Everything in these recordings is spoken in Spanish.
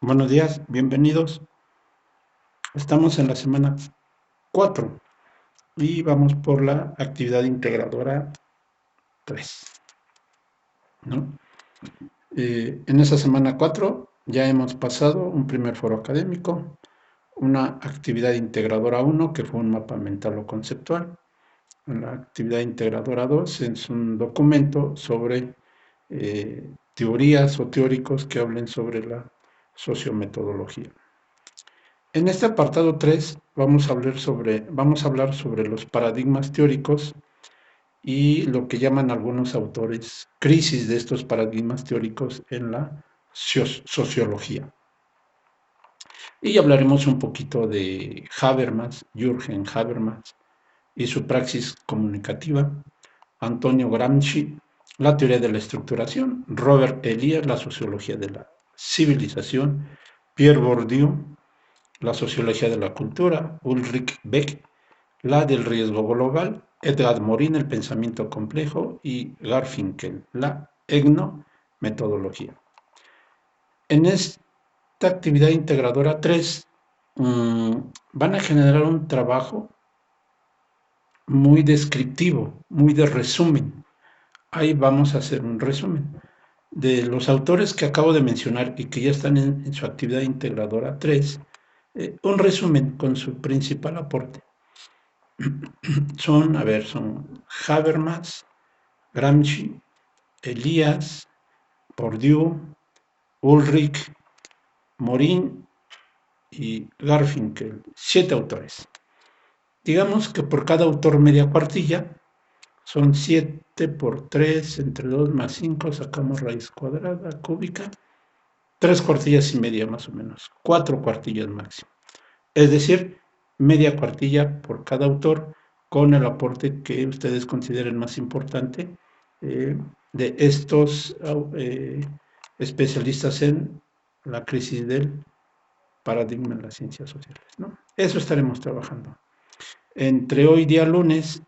Buenos días, bienvenidos. Estamos en la semana 4 y vamos por la actividad integradora 3, ¿no? En esa semana 4 ya hemos pasado un primer foro académico, una actividad integradora 1 que fue un mapa mental o conceptual. La actividad integradora 2 es un documento sobre teorías o teóricos que hablen sobre la sociometodología. En este apartado 3 vamos a hablar sobre los paradigmas teóricos y lo que llaman algunos autores crisis de estos paradigmas teóricos en la sociología. Y hablaremos un poquito de Habermas, Jürgen Habermas y su praxis comunicativa, Antonio Gramsci, la teoría de la estructuración, Robert Elias, la sociología de la civilización, Pierre Bourdieu, la sociología de la cultura, Ulrich Beck, la del riesgo global, Edgar Morin, el pensamiento complejo y Garfinkel, la etnometodología. En esta actividad integradora 3 van a generar un trabajo muy descriptivo, muy de resumen. Ahí vamos a hacer un resumen de los autores que acabo de mencionar y que ya están en su actividad integradora 3, un resumen con su principal aporte. Son Habermas, Gramsci, Elias, Bourdieu, Ulrich, Morin y Garfinkel, 7 autores. Digamos que por cada autor media cuartilla, son 7 por 3, entre 2 más 5, sacamos raíz cuadrada cúbica, 3 cuartillas y media más o menos, 4 cuartillas máximo. Es decir, media cuartilla por cada autor con el aporte que ustedes consideren más importante de estos especialistas en la crisis del paradigma en las ciencias sociales, ¿no? Eso estaremos trabajando. Entre hoy día lunes,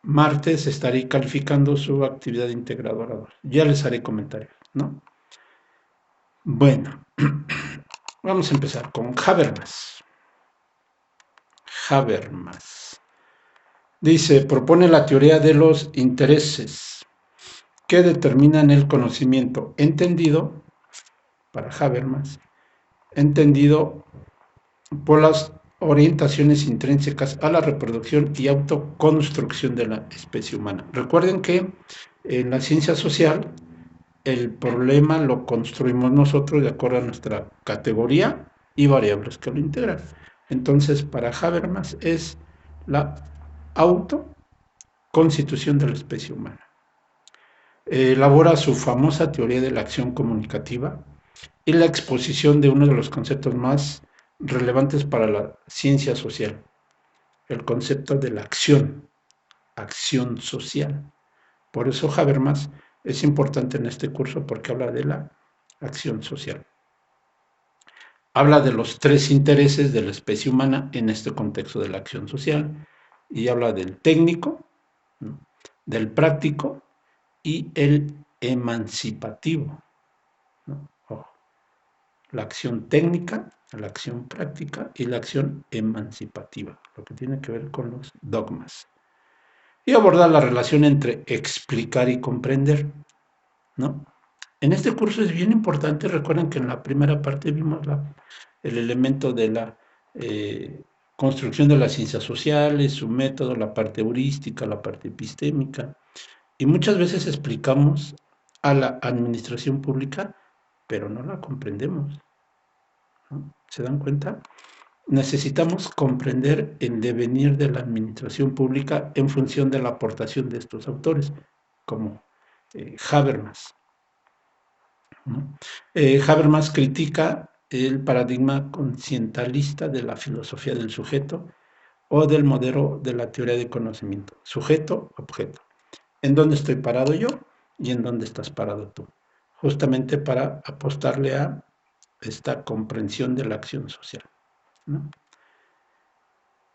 martes, estaré calificando su actividad integradora 2. Ya les haré comentarios, ¿no? Bueno, vamos a empezar con Habermas. Habermas. Dice, propone la teoría de los intereses que determinan el conocimiento entendido, para Habermas, entendido por las orientaciones intrínsecas a la reproducción y autoconstrucción de la especie humana. Recuerden que en la ciencia social el problema lo construimos nosotros de acuerdo a nuestra categoría y variables que lo integran. Entonces, para Habermas es la autoconstitución de la especie humana. Elabora su famosa teoría de la acción comunicativa y la exposición de uno de los conceptos más relevantes para la ciencia social, el concepto de la acción social. Por eso Habermas es importante en este curso porque habla de la acción social. Habla de los 3 intereses de la especie humana en este contexto de la acción social y habla del técnico, ¿no?, del práctico y el emancipativo, ¿no? Ojo, la acción técnica, la acción práctica y la acción emancipativa, lo que tiene que ver con los dogmas. Y abordar la relación entre explicar y comprender, ¿no? En este curso es bien importante, recuerden que en la primera parte vimos el elemento de la construcción de las ciencias sociales, su método, la parte heurística, la parte epistémica, y muchas veces explicamos a la administración pública, pero no la comprendemos, ¿no? ¿Se dan cuenta? Necesitamos comprender el devenir de la administración pública en función de la aportación de estos autores, como Habermas, ¿no? Habermas critica el paradigma conscientalista de la filosofía del sujeto o del modelo de la teoría de conocimiento, sujeto-objeto. ¿En dónde estoy parado yo y en dónde estás parado tú? Justamente para apostarle a esta comprensión de la acción social, ¿no?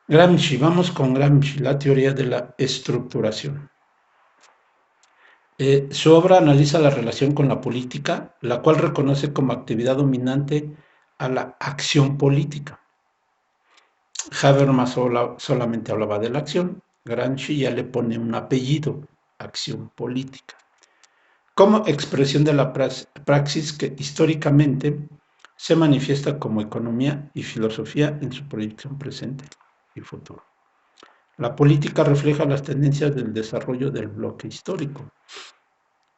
Gramsci, vamos con Gramsci, la teoría de la estructuración. Su obra analiza la relación con la política, la cual reconoce como actividad dominante a la acción política. Habermas solamente hablaba de la acción, Gramsci ya le pone un apellido, acción política, como expresión de la praxis que históricamente se manifiesta como economía y filosofía en su proyección presente y futuro. La política refleja las tendencias del desarrollo del bloque histórico,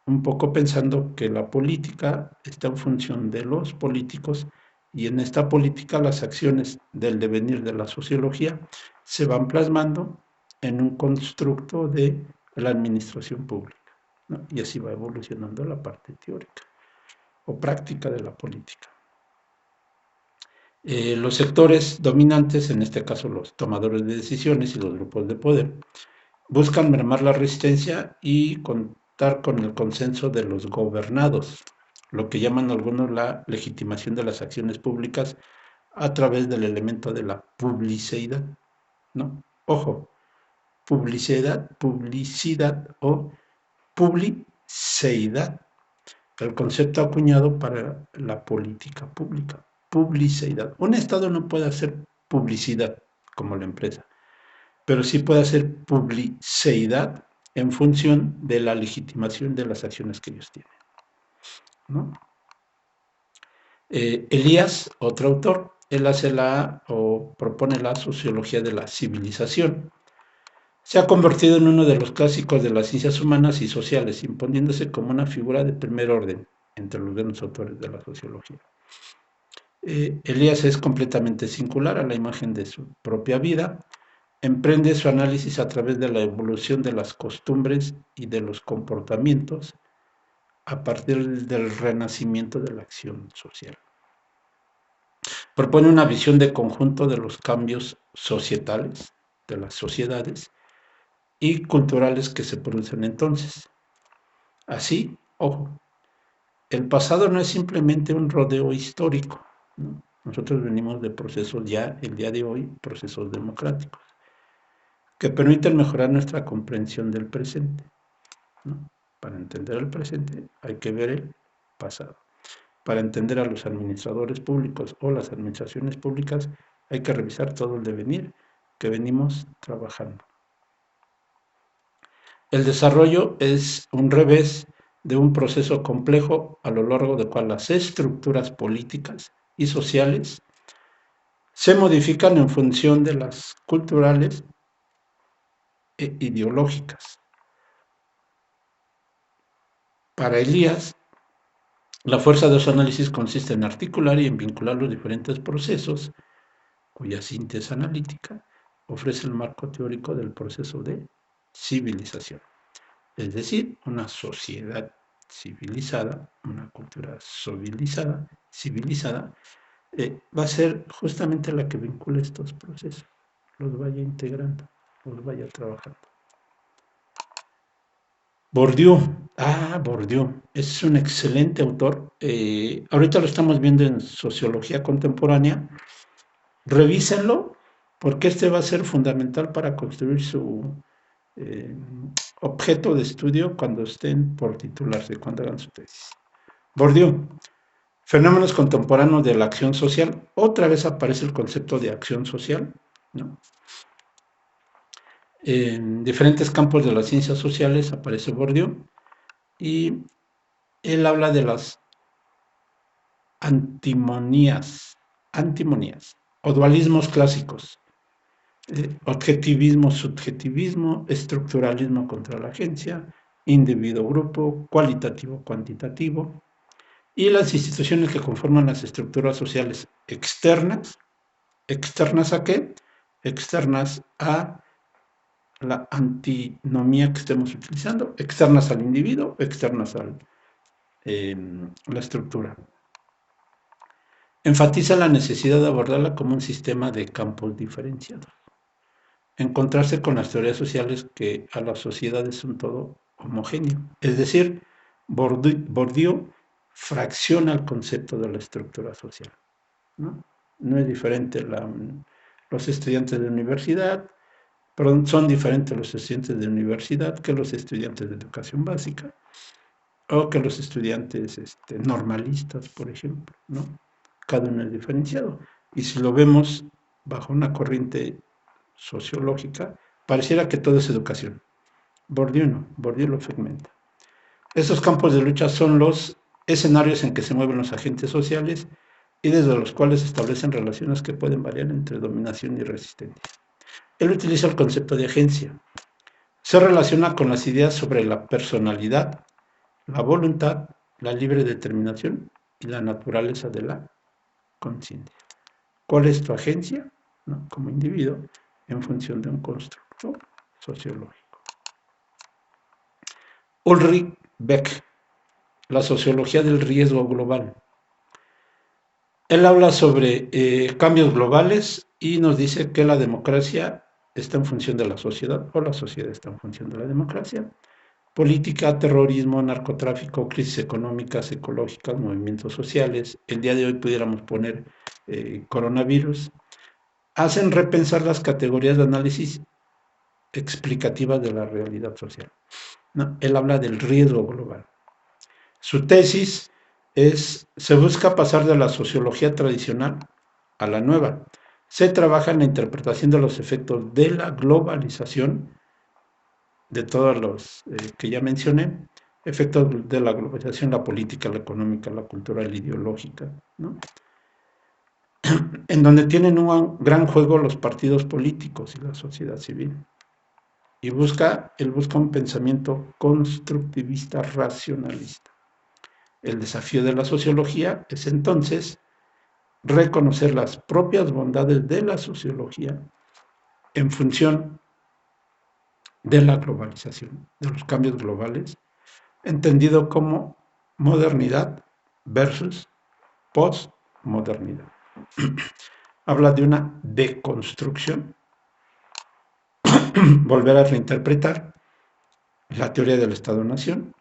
un poco pensando que la política está en función de los políticos y en esta política las acciones del devenir de la sociología se van plasmando en un constructo de la administración pública, ¿no? Y así va evolucionando la parte teórica o práctica de la política. Los sectores dominantes, en este caso los tomadores de decisiones y los grupos de poder, buscan mermar la resistencia y contar con el consenso de los gobernados, lo que llaman algunos la legitimación de las acciones públicas a través del elemento de la publicidad, ¿no? Ojo, publicidad o publicidad, el concepto acuñado para la política pública, publicidad. Un Estado no puede hacer publicidad como la empresa, pero sí puede hacer publicidad en función de la legitimación de las acciones que ellos tienen, ¿no? Elías, otro autor, él hace o propone la sociología de la civilización. Se ha convertido en uno de los clásicos de las ciencias humanas y sociales, imponiéndose como una figura de primer orden entre los grandes autores de la sociología. Elías es completamente singular a la imagen de su propia vida. Emprende su análisis a través de la evolución de las costumbres y de los comportamientos a partir del renacimiento de la acción social. Propone una visión de conjunto de los cambios societales, de las sociedades y culturales que se producen entonces. Así, ojo, el pasado no es simplemente un rodeo histórico, ¿no? Nosotros venimos de procesos ya, el día de hoy, procesos democráticos, que permiten mejorar nuestra comprensión del presente, ¿no? Para entender el presente hay que ver el pasado. Para entender a los administradores públicos o las administraciones públicas hay que revisar todo el devenir que venimos trabajando. El desarrollo es un revés de un proceso complejo a lo largo del cual las estructuras políticas y sociales se modifican en función de las culturales e ideológicas. Para Elías, la fuerza de su análisis consiste en articular y en vincular los diferentes procesos, cuya síntesis analítica ofrece el marco teórico del proceso de civilización. Es decir, una sociedad civilizada, una cultura civilizada, va a ser justamente la que vincula estos procesos, los vaya integrando, los vaya trabajando. Bourdieu, Bourdieu, es un excelente autor. Ahorita lo estamos viendo en Sociología Contemporánea. Revísenlo, porque este va a ser fundamental para construir su eh, objeto de estudio cuando estén por titularse, cuando hagan su tesis. Bourdieu, fenómenos contemporáneos de la acción social. Otra vez aparece el concepto de acción social, ¿no? En diferentes campos de las ciencias sociales aparece Bourdieu y él habla de las antimonías o dualismos clásicos. Objetivismo, subjetivismo, estructuralismo contra la agencia, individuo-grupo, cualitativo-cuantitativo, y las instituciones que conforman las estructuras sociales externas. ¿Externas a qué? Externas a la antinomía que estemos utilizando, externas al individuo, externas a la estructura. Enfatiza la necesidad de abordarla como un sistema de campos diferenciados. Encontrarse con las teorías sociales que a la sociedad es un todo homogéneo. Es decir, Bourdieu fracciona el concepto de la estructura social, ¿no? No es diferente los estudiantes de universidad, pero son diferentes los estudiantes de universidad que los estudiantes de educación básica o que los estudiantes normalistas, por ejemplo, ¿no? Cada uno es diferenciado. Y si lo vemos bajo una corriente sociológica, pareciera que todo es educación. Bourdieu no, Bourdieu lo fragmenta. Estos campos de lucha son los escenarios en que se mueven los agentes sociales y desde los cuales se establecen relaciones que pueden variar entre dominación y resistencia. Él utiliza el concepto de agencia. Se relaciona con las ideas sobre la personalidad, la voluntad, la libre determinación y la naturaleza de la conciencia. ¿Cuál es tu agencia? ¿No? Como individuo, en función de un constructo sociológico. Ulrich Beck, la sociología del riesgo global. Él habla sobre cambios globales y nos dice que la democracia está en función de la sociedad o la sociedad está en función de la democracia. Política, terrorismo, narcotráfico, crisis económicas, ecológicas, movimientos sociales. El día de hoy pudiéramos poner coronavirus. Hacen repensar las categorías de análisis explicativas de la realidad social. ¿No? Él habla del riesgo global. Su tesis se busca pasar de la sociología tradicional a la nueva. Se trabaja en la interpretación de los efectos de la globalización, de todos los que ya mencioné, efectos de la globalización, la política, la económica, la cultural, la ideológica, ¿no? En donde tienen un gran juego los partidos políticos y la sociedad civil. Y él busca un pensamiento constructivista racionalista. El desafío de la sociología es entonces reconocer las propias bondades de la sociología en función de la globalización, de los cambios globales, entendido como modernidad versus postmodernidad. Habla de una deconstrucción, volver a reinterpretar la teoría del Estado-Nación,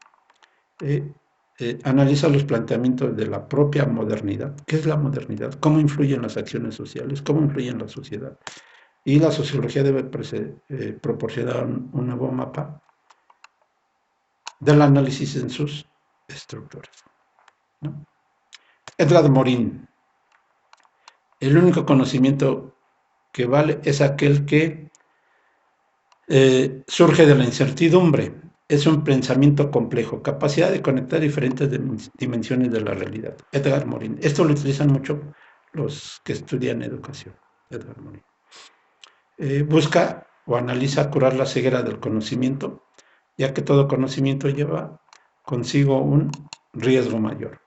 analiza los planteamientos de la propia modernidad. ¿Qué es la modernidad? ¿Cómo influyen las acciones sociales? ¿Cómo influye en la sociedad? Y la sociología debe proporcionar un nuevo mapa del análisis en sus estructuras, ¿no? Edgar Morin, el único conocimiento que vale es aquel que surge de la incertidumbre. Es un pensamiento complejo, capacidad de conectar diferentes dimensiones de la realidad. Edgar Morin. Esto lo utilizan mucho los que estudian educación. Edgar Morin. Busca o analiza curar la ceguera del conocimiento, ya que todo conocimiento lleva consigo un riesgo mayor,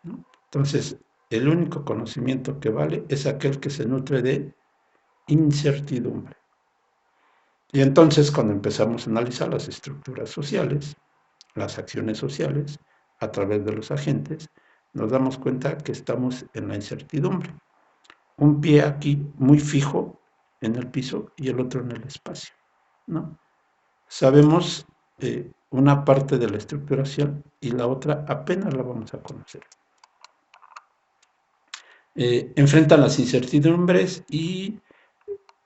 ¿no? Entonces, el único conocimiento que vale es aquel que se nutre de incertidumbre. Y entonces, cuando empezamos a analizar las estructuras sociales, las acciones sociales, a través de los agentes, nos damos cuenta que estamos en la incertidumbre. Un pie aquí muy fijo en el piso y el otro en el espacio, ¿no? Sabemos una parte de la estructuración y la otra apenas la vamos a conocer. Enfrentan las incertidumbres y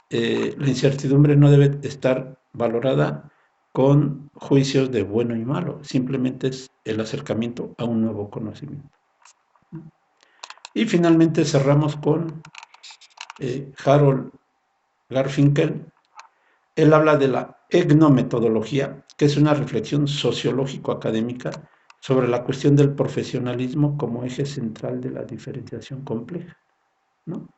la incertidumbre no debe estar valorada con juicios de bueno y malo, simplemente es el acercamiento a un nuevo conocimiento. Y finalmente cerramos con Harold Garfinkel. Él habla de la etnometodología, que es una reflexión sociológico-académica sobre la cuestión del profesionalismo como eje central de la diferenciación compleja, ¿no?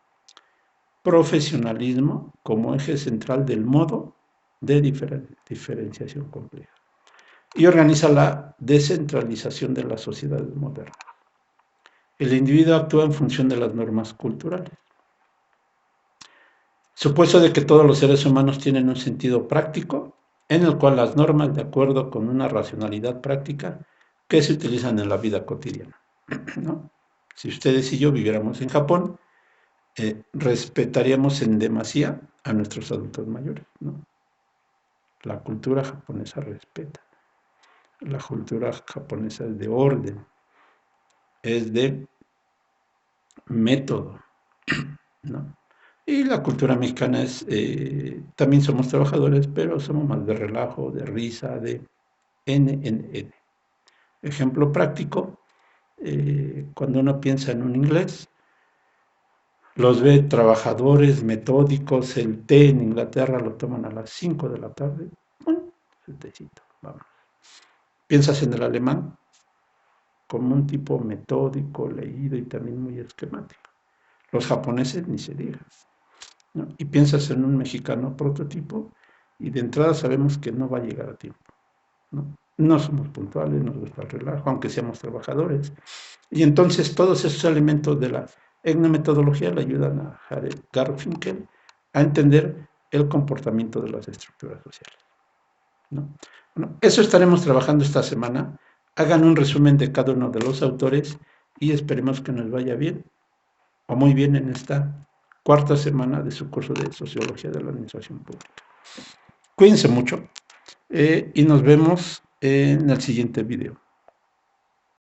Profesionalismo como eje central del modo de diferenciación compleja. Y organiza la descentralización de las sociedades modernas. El individuo actúa en función de las normas culturales. Supuesto de que todos los seres humanos tienen un sentido práctico, en el cual las normas, de acuerdo con una racionalidad práctica, que se utilizan en la vida cotidiana, ¿no? Si ustedes y yo viviéramos en Japón, respetaríamos en demasía a nuestros adultos mayores, ¿no? La cultura japonesa respeta. La cultura japonesa es de orden, es de método, ¿no? Y la cultura mexicana es, también somos trabajadores, pero somos más de relajo, de risa, de N. Ejemplo práctico, cuando uno piensa en un inglés, los ve trabajadores, metódicos, el té en Inglaterra lo toman a las 5 de la tarde. Bueno, el tecito, vamos. Piensas en el alemán como un tipo metódico, leído y también muy esquemático. Los japoneses ni se diga, ¿no? Y piensas en un mexicano prototipo y de entrada sabemos que no va a llegar a tiempo, ¿no? No somos puntuales, nos gusta el relajo, aunque seamos trabajadores. Y entonces todos esos elementos de la etnometodología le ayudan a Jared Garfinkel a entender el comportamiento de las estructuras sociales, ¿no? Bueno, eso estaremos trabajando esta semana. Hagan un resumen de cada uno de los autores y esperemos que nos vaya bien o muy bien en esta cuarta semana de su curso de Sociología de la Administración Pública. Cuídense mucho y nos vemos en el siguiente video.